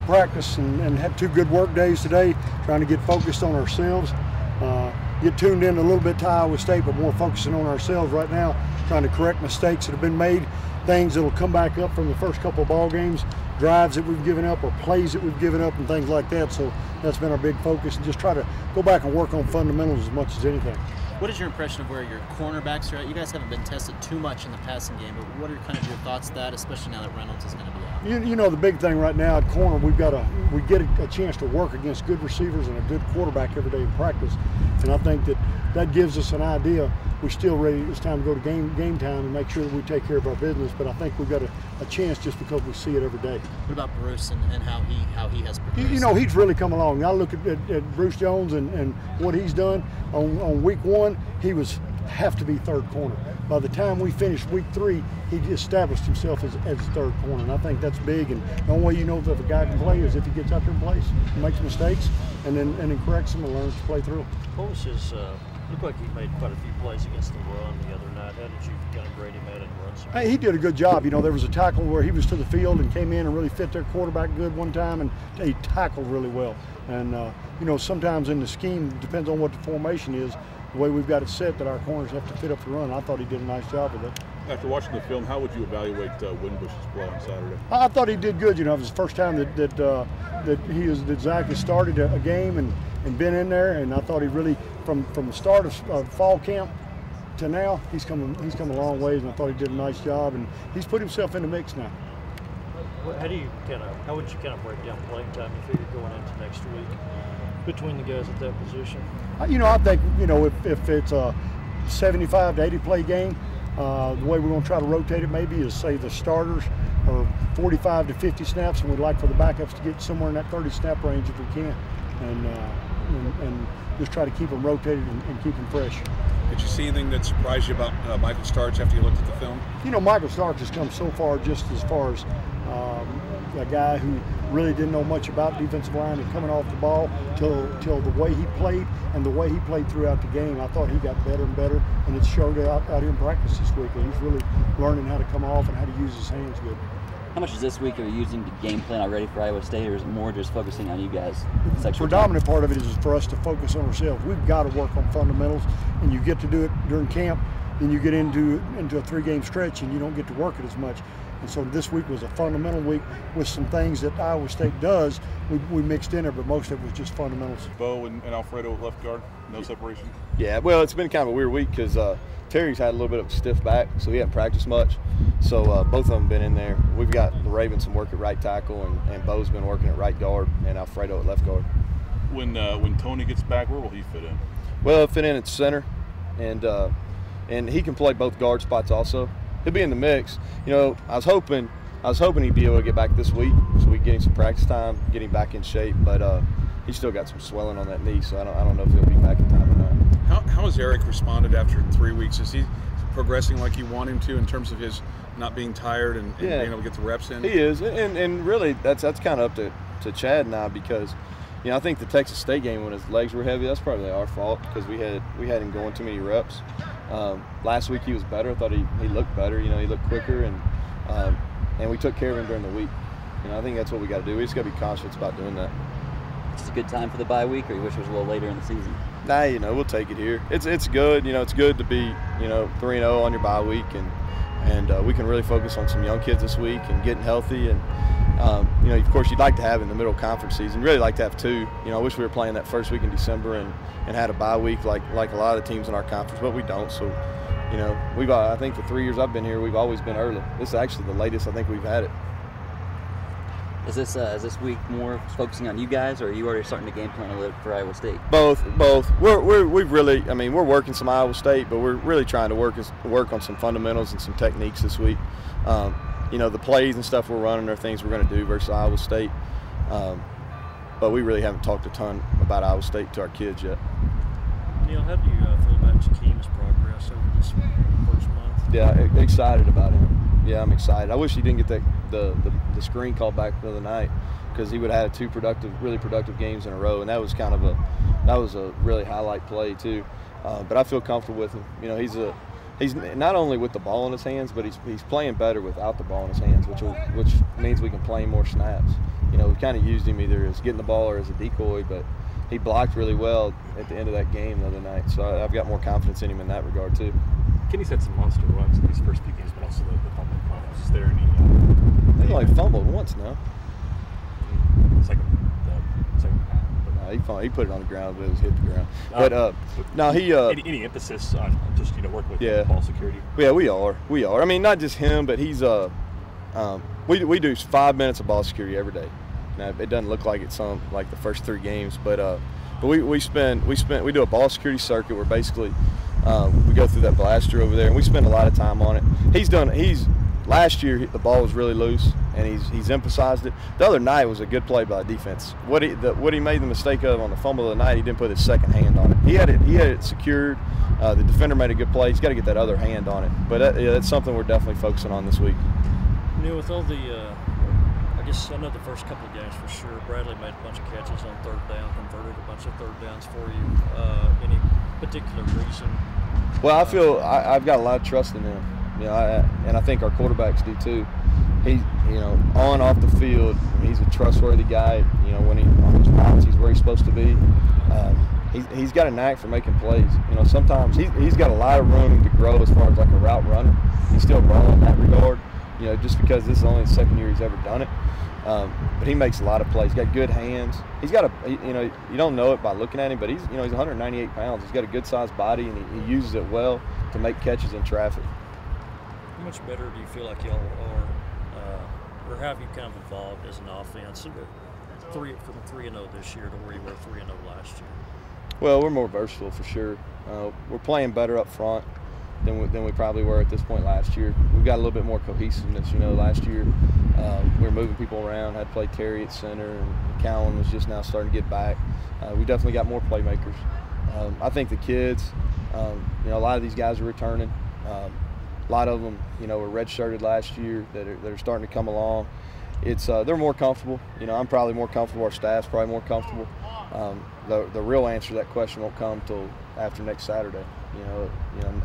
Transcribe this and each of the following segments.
practice and had 2 good work days today, trying to get focused on ourselves. Get tuned in a little bit to Iowa State, but more focusing on ourselves right now, trying to correct mistakes that have been made, things that will come back up from the first couple of ball games, drives that we've given up or plays that we've given up and things like that. So that's been our big focus, and just try to go back and work on fundamentals as much as anything. What is your impression of where your cornerbacks are at? You guys haven't been tested too much in the passing game, but what are kind of your thoughts on that, especially now that Reynolds is going to be out? You know, the big thing right now at corner, we get a chance to work against good receivers and a good quarterback every day in practice, and I think that gives us an idea. We're still ready. It's time to go to game time and make sure that we take care of our business. But I think we've got a chance just because we see it every day. What about Bruce and how he has progressed? You know, he's really come along. I look at Bruce Jones and what he's done on week 1. He have to be third corner. By the time we finished week 3, he established himself as third corner, and I think that's big. And the only way you know if a guy can play is if he gets out there and plays, makes mistakes, and then corrects them and learns to play through. What was his? Looked like he made quite a few plays against the run the other night. How did you kind of grade him at it and run some? Hey, he did a good job. You know, there was a tackle where he was to the field and came in and really fit their quarterback good one time, and he tackled really well. And you know, sometimes in the scheme, it depends on what the formation is, the way we've got it set, that our corners have to fit up the run. I thought he did a nice job with it. After watching the film, how would you evaluate Winbush's play on Saturday? I thought he did good. You know, it was the first time that Zach has started a game and been in there, and I thought he really, from the start of fall camp to now, he's come a long ways, and I thought he did a nice job, and he's put himself in the mix now. How would you kind of break down playing time you figure going into next week between the guys at that position? You know, I think, you know, if it's a 75 to 80 play game, the way we're going to try to rotate it maybe is, say, the starters are 45 to 50 snaps, and we'd like for the backups to get somewhere in that 30 snap range if we can, and just try to keep them rotated and keep them fresh. Did you see anything that surprised you about Michael Starks after you looked at the film? You know, Michael Starks has come so far, just as far as a guy who really didn't know much about defensive line and coming off the ball till the way he played and the way he played throughout the game. I thought he got better and better, and it showed out here in practice this week. He's really learning how to come off and how to use his hands good. How much is this week are you using the game plan already for Iowa State, or is it more just focusing on you guys? The predominant part of it is for us to focus on ourselves. We've got to work on fundamentals, and you get to do it during camp. Then you get into a 3-game stretch, and you don't get to work it as much. And so this week was a fundamental week with some things that Iowa State does. We mixed in there, but most of it was just fundamentals. Bo and Alfredo left guard, no separation? Yeah, well, it's been kind of a weird week because Terry's had a little bit of a stiff back, so he hadn't practiced much. So both of them been in there. We've got the Ravens some work at right tackle, and Bo's been working at right guard, and Alfredo at left guard. When Tony gets back, where will he fit in? Well, he'll fit in at center, and he can play both guard spots also. He'll be in the mix. You know, I was hoping he'd be able to get back this week, so we can get him some practice time, get him back in shape. But he's still got some swelling on that knee, so I don't know if he'll be back in time or not. How has Eric responded after 3 weeks? Is he progressing like you want him to in terms of his not being tired and being able to get the reps in? He is, and really that's kind of up to Chad and I, because you know, I think the Texas State game when his legs were heavy, that's probably our fault because we had him going too many reps. Last week he was better. I thought he looked better. You know, he looked quicker, and we took care of him during the week. You know, I think that's what we got to do. We just got to be conscious about doing that. It's a good time for the bye week, or you wish it was a little later in the season? Nah, you know, we'll take it here. It's good. You know, it's good to be 3-0 on your bye week, and we can really focus on some young kids this week and getting healthy. And you know, of course, you'd like to have in the middle of conference season. Really like to have 2. You know, I wish we were playing that first week in December and had a bye week like a lot of the teams in our conference, but we don't. So, you know, I think the 3 years I've been here, we've always been early. This is actually the latest I think we've had it. Is this week more focusing on you guys, or are you already starting to game plan a little for Iowa State? Both. We've really, I mean, we're working some Iowa State, but we're really trying to work on some fundamentals and some techniques this week. You know, the plays and stuff we're running are things we're going to do versus Iowa State. But we really haven't talked a ton about Iowa State to our kids yet. Neal, how do you feel about Jakeem's progress over this first month? Yeah, excited about him. Yeah, I'm excited. I wish he didn't get the screen call back the other night, because he would have had 2 really productive games in a row, and that was a really highlight play too. But I feel comfortable with him. You know, he's not only with the ball in his hands, but he's playing better without the ball in his hands, which means we can play more snaps. You we kind of used him either as getting the ball or as a decoy, but he blocked really well at the end of that game the other night. So I've got more confidence in him in that regard too. Kenny's had some monster runs in these first few games, but also the fumbling problems. Is there any? He only fumbled once now. Second half. He put it on the ground, but it was hit the ground. But no, he. Any emphasis on just working with ball security? Yeah, we are. I mean, not just him, but he's we do 5 minutes of ball security every day. Now it doesn't look like it's like the first 3 games, but we do a ball security circuit where basically we go through that blaster over there, and we spend a lot of time on it. Last year the ball was really loose, and he's emphasized it. The other night was a good play by the defense. What he made the mistake of on the fumble of the night, he didn't put his second hand on it. He had it secured. The defender made a good play. He's got to get that other hand on it. But that's something we're definitely focusing on this week. Neal, with all the, I know the first couple of games for sure, Bradley made a bunch of catches on third down, converted a bunch of third downs for you. Any particular reason? Well, I feel I've got a lot of trust in him. And I think our quarterbacks do too. He, on and off the field, he's a trustworthy guy. When on his routes, he's where he's supposed to be. He's got a knack for making plays. Sometimes he's got a lot of room to grow as far as like a route runner. He's still growing in that regard. Just because this is only the second year he's ever done it. But he makes a lot of plays. He's got good hands. He's got you don't know it by looking at him, but he's 198 pounds. He's got a good sized body, and he uses it well to make catches in traffic. How much better do you feel like y'all are, or have you kind of evolved as an offense from 3-0 this year to where you were 3-0 last year? Well, we're more versatile for sure. We're playing better up front than we probably were at this point last year. We've got a little bit more cohesiveness. Last year we were moving people around. Had played Terry at center, and Cowan was just now starting to get back. We definitely got more playmakers. I think the kids, a lot of these guys are returning. A lot of them, were redshirted last year that are starting to come along. They're more comfortable. I'm probably more comfortable. Our staff's probably more comfortable. The real answer to that question won't come till after next Saturday.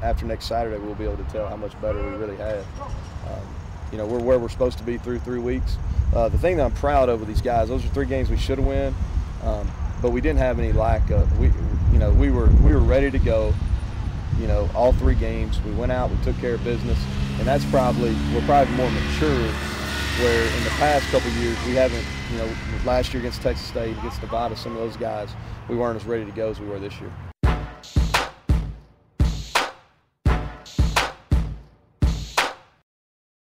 After next Saturday, we'll be able to tell how much better we really have. We're where we're supposed to be through 3 weeks. The thing that I'm proud of with these guys, those are 3 games we should have won, but we didn't have any lack of. We were ready to go. All 3 games. We went out, we took care of business, and we're probably more mature, where in the past couple of years we haven't, last year against Texas State, against Nevada, some of those guys, we weren't as ready to go as we were this year.